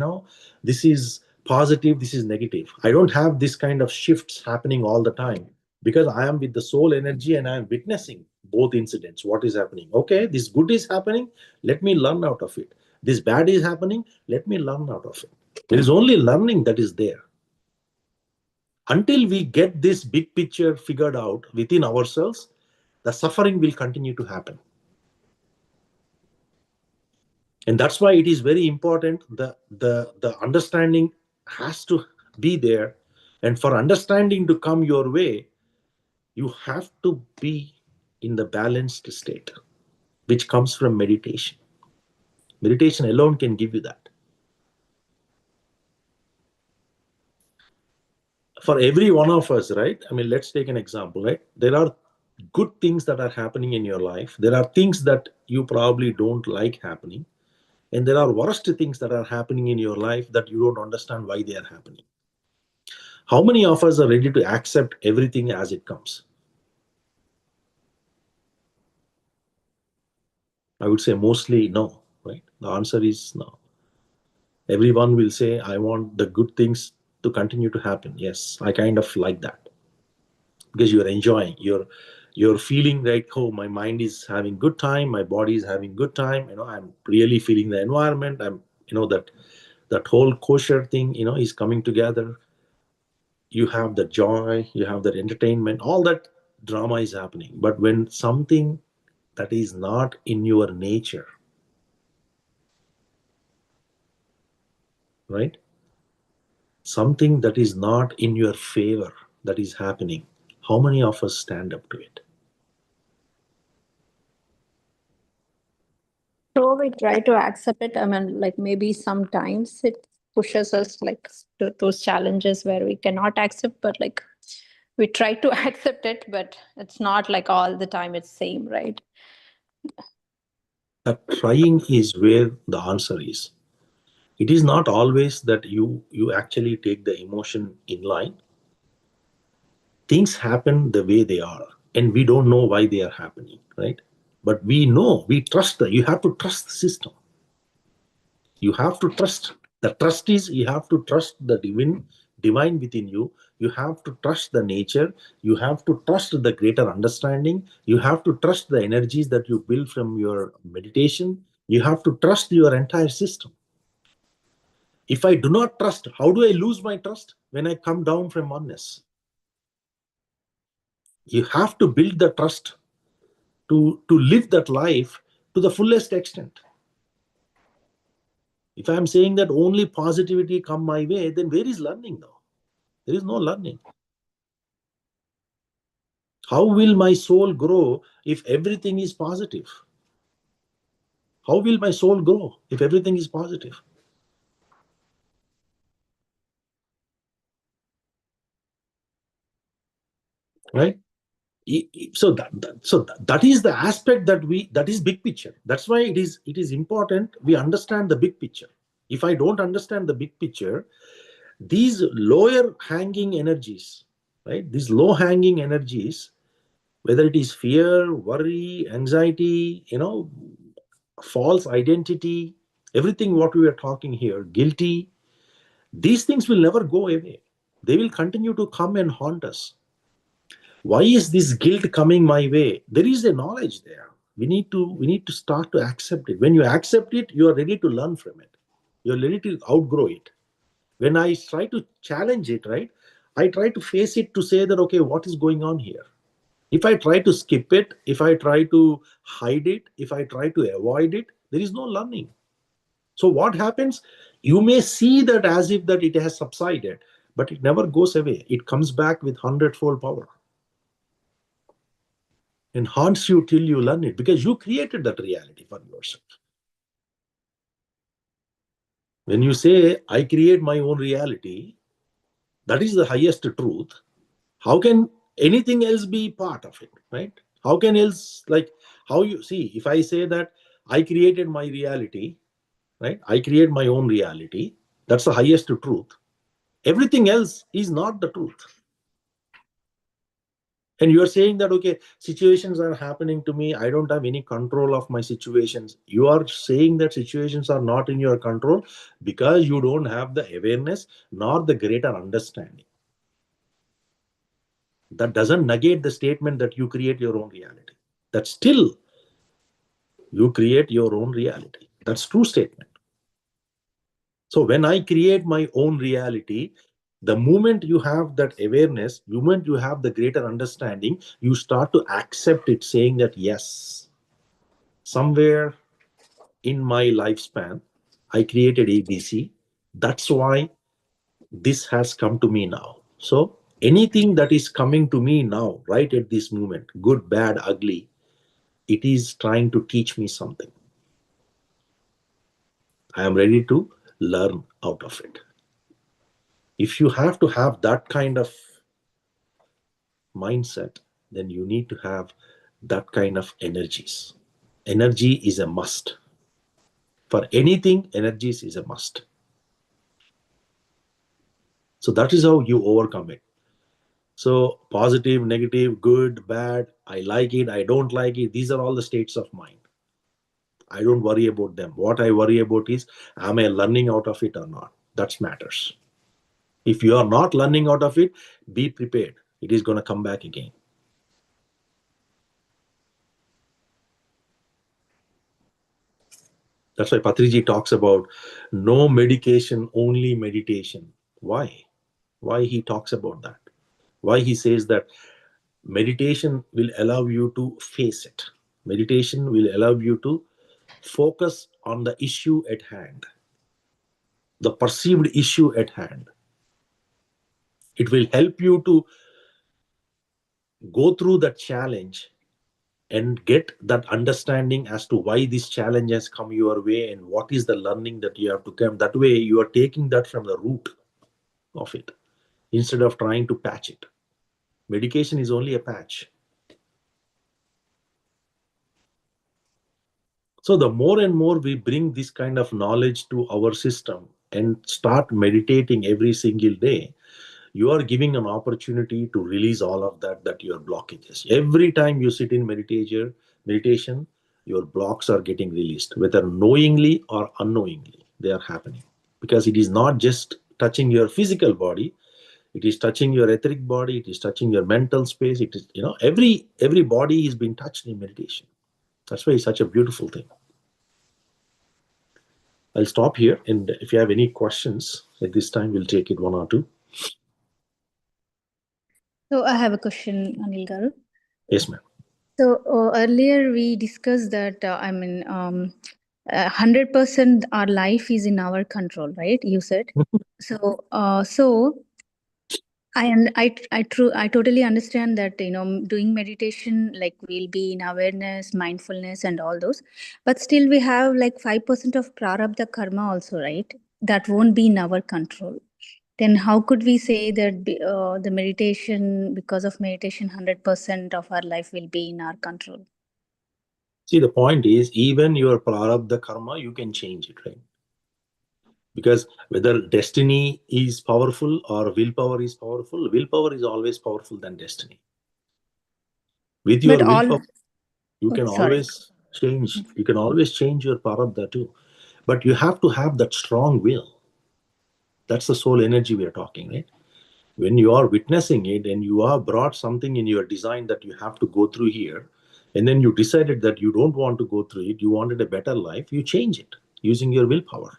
this is positive, this is negative. I don't have this kind of shifts happening all the time, because I am with the soul energy and I am witnessing both incidents. What is happening? Okay, this good is happening. Let me learn out of it. This bad is happening. Let me learn out of it. There is only learning that is there. Until we get this big picture figured out within ourselves, the suffering will continue to happen. And that's why it is very important, the understanding has to be there. And for understanding to come your way, you have to be in the balanced state, which comes from meditation. Meditation alone can give you that. For every one of us, right? I mean, let's take an example, right? There are good things that are happening in your life. There are things that you probably don't like happening. And there are worst things that are happening in your life that you don't understand why they are happening. How many of us are ready to accept everything as it comes? I would say mostly no, right? The answer is no. Everyone will say, I want the good things to continue to happen. Yes, I kind of like that, because you're enjoying, you're feeling like, oh, my mind is having good time, my body is having good time, I'm really feeling the environment, I'm that whole kosher thing is coming together. You have the joy, you have that entertainment, all that drama is happening. But when something that is not in your nature, right, something that is not in your favor that is happening, how many of us stand up to it? So we try to accept it. I mean, like maybe sometimes it pushes us like to those challenges where we cannot accept, but like we try to accept it, but it's not like all the time it's same, right? That trying is where the answer is. It is not always that you actually take the emotion in line. Things happen the way they are, and we don't know why they are happening, right? But we know, we trust you have to trust the system. You have to trust. The trust is, you have to trust the divine within you. You have to trust the nature. You have to trust the greater understanding. You have to trust the energies that you build from your meditation. You have to trust your entire system. If I do not trust, how do I lose my trust when I come down from oneness? You have to build the trust to live that life to the fullest extent. If I'm saying that only positivity come my way, then where is learning now? There is no learning. How will my soul grow if everything is positive? How will my soul grow if everything is positive? Right? So that is the aspect that is big picture. That's why it is important we understand the big picture. If I don't understand the big picture, these lower hanging energies, right? These low hanging energies, whether it is fear, worry, anxiety, false identity, everything what we are talking here, guilty, these things will never go away. They will continue to come and haunt us. Why is this guilt coming my way? There is a knowledge there. We need to start to accept it. When you accept it, you are ready to learn from it. You're ready to outgrow it. When I try to challenge it, right, I try to face it to say that, okay, what is going on here? If I try to skip it, if I try to hide it, if I try to avoid it, there is no learning. So what happens? You may see that as if that it has subsided, but it never goes away. It comes back with hundredfold power and haunts you till you learn it, because you created that reality for yourself. When you say, I create my own reality, that is the highest truth. How can anything else be part of it, right? How can else, like, how you see, if I say that I created my reality, right? I create my own reality. That's the highest truth. Everything else is not the truth. And you are saying that, okay, situations are happening to me, I don't have any control of my situations. You are saying that situations are not in your control because you don't have the awareness nor the greater understanding. That doesn't negate the statement that you create your own reality. That still you create your own reality. That's true statement. So when I create my own reality, the moment you have that awareness, the moment you have the greater understanding, you start to accept it, saying that, yes, somewhere in my lifespan, I created ABC. That's why this has come to me now. So anything that is coming to me now, right at this moment, good, bad, ugly, it is trying to teach me something. I am ready to learn out of it. If you have to have that kind of mindset, then you need to have that kind of energies. Energy is a must. For anything, energies is a must. So that is how you overcome it. So positive, negative, good, bad, I like it, I don't like it, these are all the states of mind. I don't worry about them. What I worry about is, am I learning out of it or not? That matters. If you are not learning out of it, be prepared. It is going to come back again. That's why Patriji talks about no medication, only meditation. Why? Why he talks about that? Why he says that meditation will allow you to face it. Meditation will allow you to focus on the issue at hand, the perceived issue at hand. It will help you to go through that challenge and get that understanding as to why this challenge has come your way and what is the learning that you have to come. That way you are taking that from the root of it instead of trying to patch it. Medication is only a patch. So the more and more we bring this kind of knowledge to our system and start meditating every single day, you are giving an opportunity to release all of that your blockages. Every time you sit in meditation, your blocks are getting released, whether knowingly or unknowingly, they are happening. Because it is not just touching your physical body, it is touching your etheric body, it is touching your mental space. It is, every body is being touched in meditation. That's why it's such a beautiful thing. I'll stop here, and if you have any questions at this time, we'll take it one or two. So I have a question, Anil Garu. Yes, ma'am. So earlier we discussed that 100% our life is in our control, right? You said. So I totally understand that doing meditation, like, we'll be in awareness, mindfulness, and all those, but still we have like 5% of prarabdha karma also, right? That won't be in our control. Then how could we say that the meditation, because of meditation, 100% of our life will be in our control? See, the point is, even your prarabdha karma, you can change it, right? Because whether destiny is powerful or willpower is powerful, willpower is always powerful than destiny. With your willpower, you can always change. You can always change your prarabdha too. But you have to have that strong will. That's the soul energy we are talking, right? When you are witnessing it and you are brought something in your design that you have to go through here, and then you decided that you don't want to go through it, you wanted a better life, you change it using your willpower.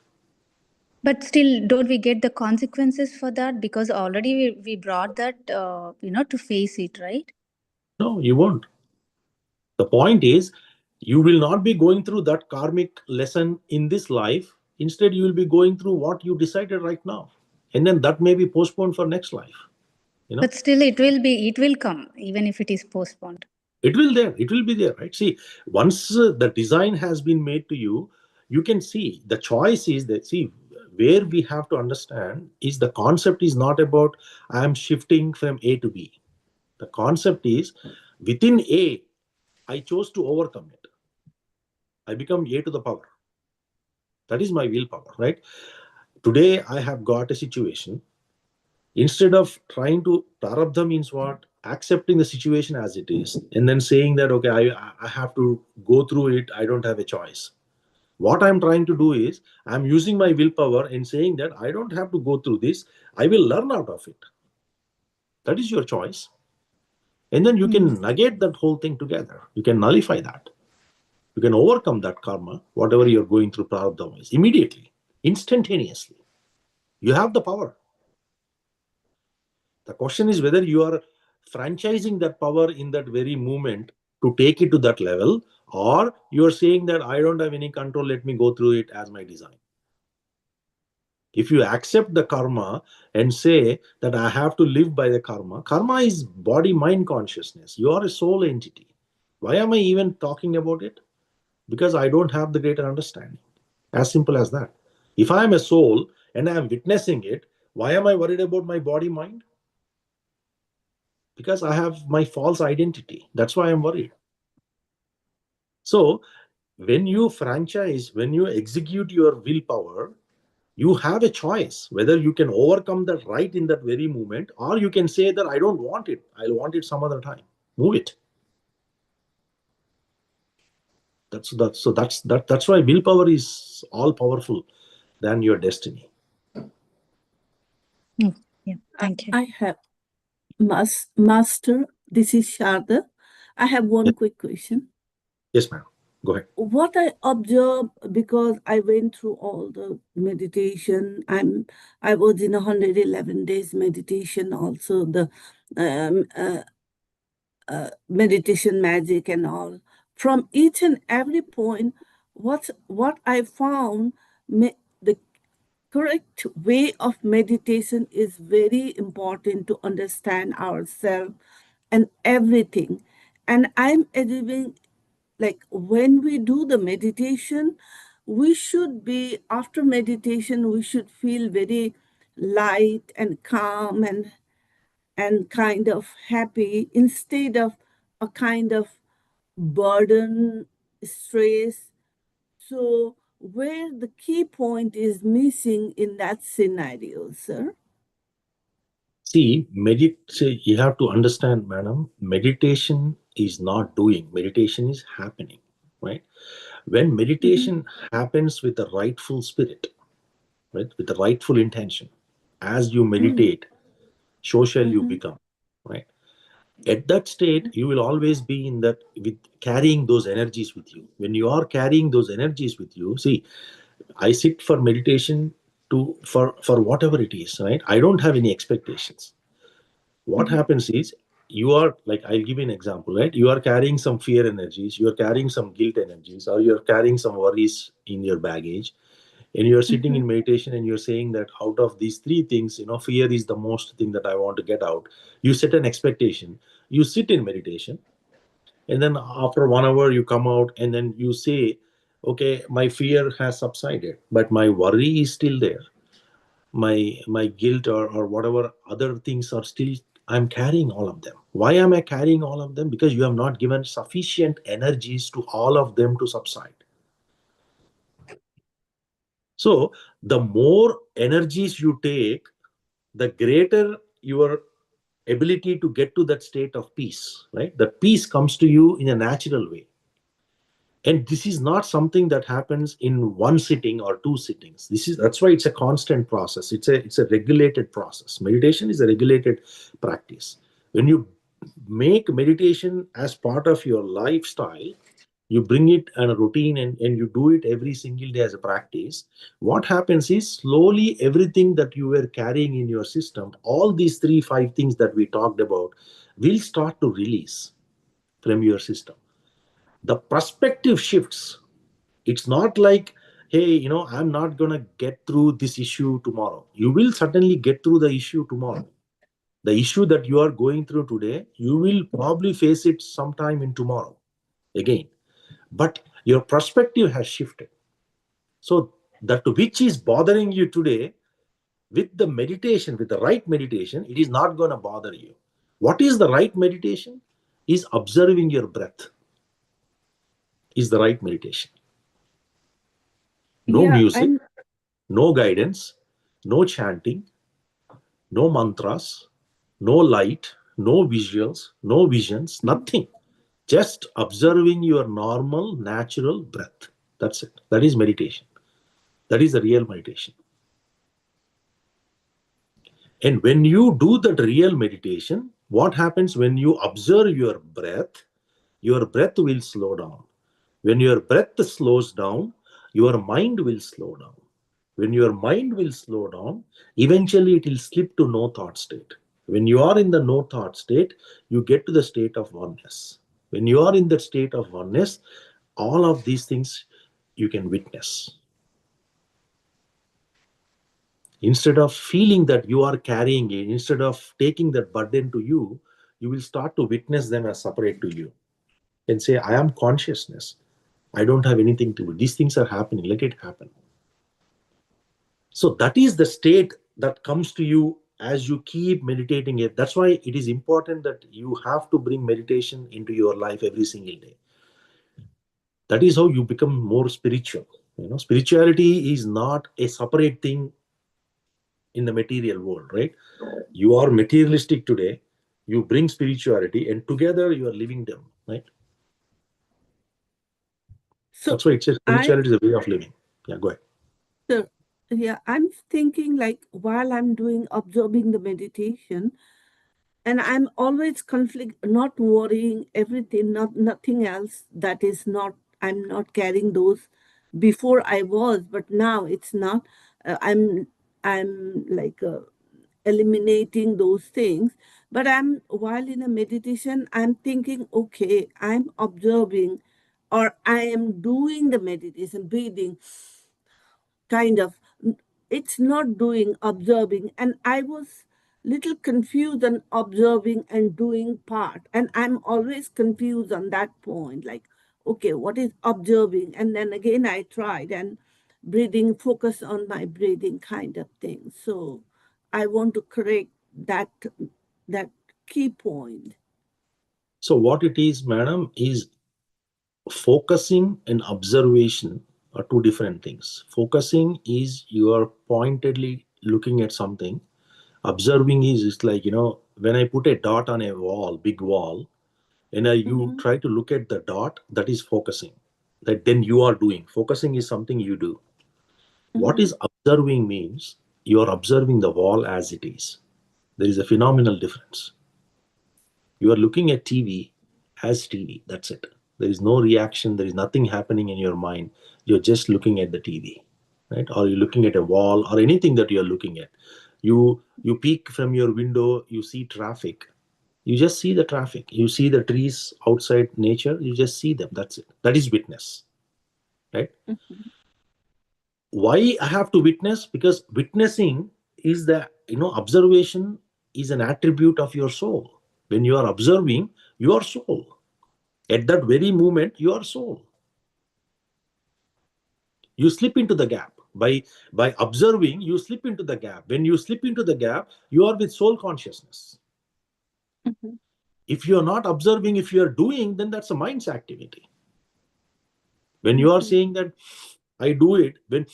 But still, don't we get the consequences for that? Because already we brought that, to face it, right? No, you won't. The point is, you will not be going through that karmic lesson in this life. Instead, you will be going through what you decided right now. And then that may be postponed for next life. But still, it will come, even if it is postponed. It will be there, right? See, once the design has been made to you, you can see the choice is that, see, where we have to understand is the concept is not about I am shifting from A to B. The concept is within A, I chose to overcome it. I become A to the power. That is my willpower, right? Today, I have got a situation. Instead of trying to, prarabdha means what? Accepting the situation as it is, and then saying that, okay, I have to go through it. I don't have a choice. What I'm trying to do is, I'm using my willpower and saying that I don't have to go through this. I will learn out of it. That is your choice. And then you can negate that whole thing together. You can nullify that. You can overcome that karma, whatever you're going through prarabdha-wise, immediately, instantaneously. You have the power. The question is whether you are franchising that power in that very moment to take it to that level, or you are saying that I don't have any control, let me go through it as my design. If you accept the karma and say that I have to live by the karma, karma is body, mind consciousness. You are a soul entity. Why am I even talking about it? Because I don't have the greater understanding. As simple as that. If I am a soul and I am witnessing it, why am I worried about my body, mind? Because I have my false identity. That's why I'm worried. So when you franchise, when you execute your willpower, you have a choice whether you can overcome that right in that very moment, or you can say that I don't want it. I'll want it some other time. Move it. That's why willpower is all powerful than your destiny. Yeah, thank you. I have Master. This is Sharda. I have one quick question. Yes, ma'am. Go ahead. What I observe, because I went through all the meditation, I was in 111 days meditation, also the meditation magic and all. From each and every point, what I found, the correct way of meditation is very important to understand ourselves and everything. And I'm assuming, like, when we do the meditation, we should be, after meditation, we should feel very light and calm and kind of happy, instead of a kind of burden, stress. So where the key point is missing in that scenario, sir? See, you have to understand, madam, meditation is not doing, meditation is happening, right? When meditation happens with the rightful spirit, right, with the rightful intention, as you meditate, so shall you become, right? At that state, you will always be in that, with carrying those energies with you. When you are carrying those energies with you, see, I sit for meditation for whatever it is, right? I don't have any expectations. What happens is, you are like, I'll give you an example, right? You are carrying some fear energies, you are carrying some guilt energies, or you're carrying some worries in your baggage, and you're sitting in meditation and you're saying that out of these three things, fear is the most thing that I want to get out. You set an expectation, you sit in meditation, and then after 1 hour you come out and then you say, okay, my fear has subsided, but my worry is still there. My guilt or whatever other things are still, I'm carrying all of them. Why am I carrying all of them? Because you have not given sufficient energies to all of them to subside. So the more energies you take, the greater your ability to get to that state of peace, right? That peace comes to you in a natural way. And this is not something that happens in one sitting or two sittings. That's why it's a constant process. It's a regulated process. Meditation is a regulated practice. When you make meditation as part of your lifestyle, you bring it in a routine, and you do it every single day as a practice, what happens is, slowly everything that you were carrying in your system, all these 5 things that we talked about, will start to release from your system. The perspective shifts. It's not like, hey, I'm not going to get through this issue tomorrow. You will certainly get through the issue tomorrow. The issue that you are going through today, you will probably face it sometime in tomorrow again. But your perspective has shifted. So that which is bothering you today, with the meditation, with the right meditation, it is not going to bother you. What is the right meditation? Is observing your breath. Is the right meditation. No music, no guidance, no chanting, no mantras, no light, no visuals, no visions, nothing. Just observing your normal, natural breath. That's it. That is meditation. That is the real meditation. And when you do that real meditation, what happens when you observe your breath will slow down. When your breath slows down, your mind will slow down. When your mind will slow down, eventually it will slip to no thought state. When you are in the no thought state, you get to the state of oneness. When you are in that state of oneness, all of these things you can witness. Instead of feeling that you are carrying it, instead of taking that burden to you, you will start to witness them as separate to you and say, I am consciousness. I don't have anything to do. These things are happening. Let it happen. So that is the state that comes to you as you keep meditating it. That's why it is important that you have to bring meditation into your life every single day. That is how you become more spiritual. Spirituality is not a separate thing in the material world, right? You are materialistic today, you bring spirituality, and together you are living them, right? So that's why it says spirituality is a way of living. Yeah, go ahead. So, yeah, I'm thinking like while I'm observing the meditation, and I'm always not worrying everything, nothing else that is not, I'm not carrying those. Before I was, but now it's not. I'm like eliminating those things. But while in a meditation, I'm thinking, okay, I'm observing, or I am doing the meditation, breathing, kind of. It's not doing, observing. And I was little confused on observing and doing part. And I'm always confused on that point, like, okay, what is observing? And then again, I tried and breathing, focus on my breathing kind of thing. So I want to correct that key point. So what it is, madam, is focusing and observation are two different things. Focusing is you are pointedly looking at something. Observing is it's like, when I put a dot on a wall, big wall, and you try to look at the dot, that is focusing. That then you are doing. Focusing is something you do. What is observing means you are observing the wall as it is. There is a phenomenal difference. You are looking at TV as TV. That's it. There is no reaction. There is nothing happening in your mind. You're just looking at the TV, right? Or you're looking at a wall or anything that you're looking at. You peek from your window. You see traffic. You just see the traffic. You see the trees outside nature. You just see them. That's it. That is witness, right? Why I have to witness? Because witnessing is observation is an attribute of your soul. When you are observing, you are soul. At that very moment, you are soul. You slip into the gap. By observing, you slip into the gap. When you slip into the gap, you are with soul consciousness. If you are not observing, if you are doing, then that's a mind's activity. When you are saying that I do it, when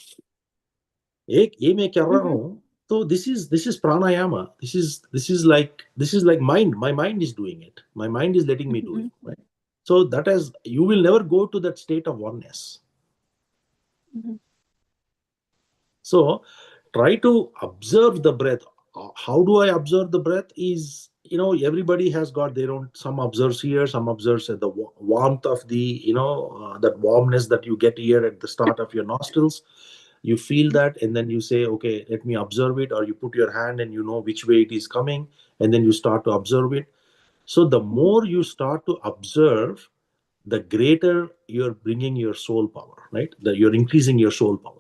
so this is pranayama. This is like mind. My mind is doing it. My mind is letting me do it. Right? So you will never go to that state of oneness. So try to observe the breath. How do I observe the breath? Is everybody has got their own. Some observes here, some observes at the warmth of the that warmness that you get here at the start of your nostrils. You feel that, and then you say, okay, let me observe it. Or you put your hand and you know which way it is coming, and then you start to observe it. So the more you start to observe, the greater you're bringing your soul power, right? You're increasing your soul power.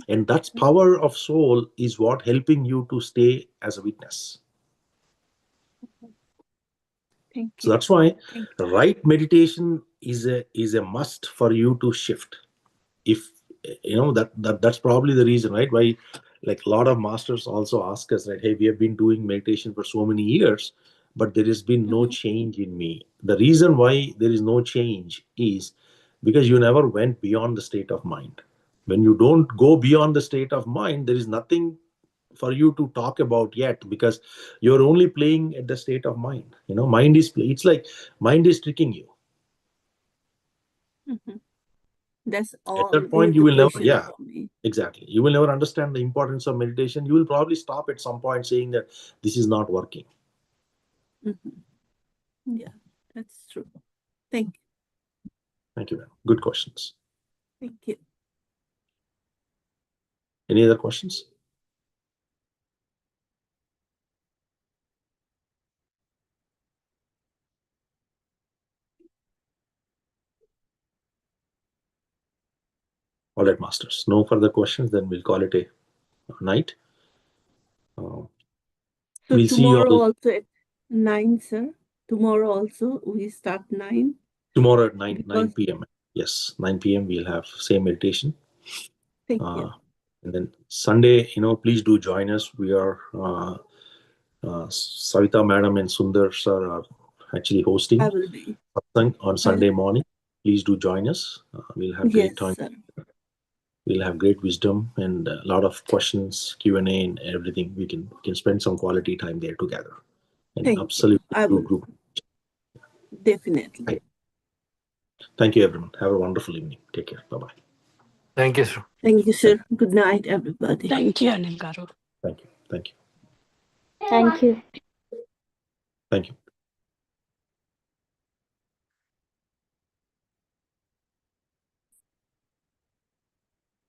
And that power of soul is what helping you to stay as a witness. Thank you. So that's why right meditation is a must for you to shift. If that's probably the reason, right? Why, like, a lot of masters also ask us, right? Hey, we have been doing meditation for so many years, but there has been no change in me. The reason why there is no change is because you never went beyond the state of mind. When you don't go beyond the state of mind, there is nothing for you to talk about yet, because you're only playing at the state of mind. Mind is it's like mind is tricking you. That's all. At that point you will never exactly, you will never understand the importance of meditation. You will probably stop at some point saying that this is not working. Yeah, that's true. Thank Thank you, ma'am. Good questions. you. Any other questions? All right, masters. No further questions. Then we'll call it a night. So we'll see you tomorrow all also at 9, sir. Tomorrow also we start 9. Tomorrow at 9 p.m. Yes, 9 p.m. we'll have same meditation. Thank you. And then Sunday, please do join us. We are Savita madam and Sundar sir are actually hosting I will be on Sunday morning. Please do join us. We'll have great time. Sir. We'll have great wisdom and a lot of questions, Q&A, and everything. We can spend some quality time there together. And Thank absolutely you. I will. group. Definitely. Thank you, everyone. Have a wonderful evening. Take care. Bye-bye. Thank you, sir. Thank you, sir. Good night, everybody. Thank you, Anil Garu. Thank you. Thank you. Thank you. Thank you.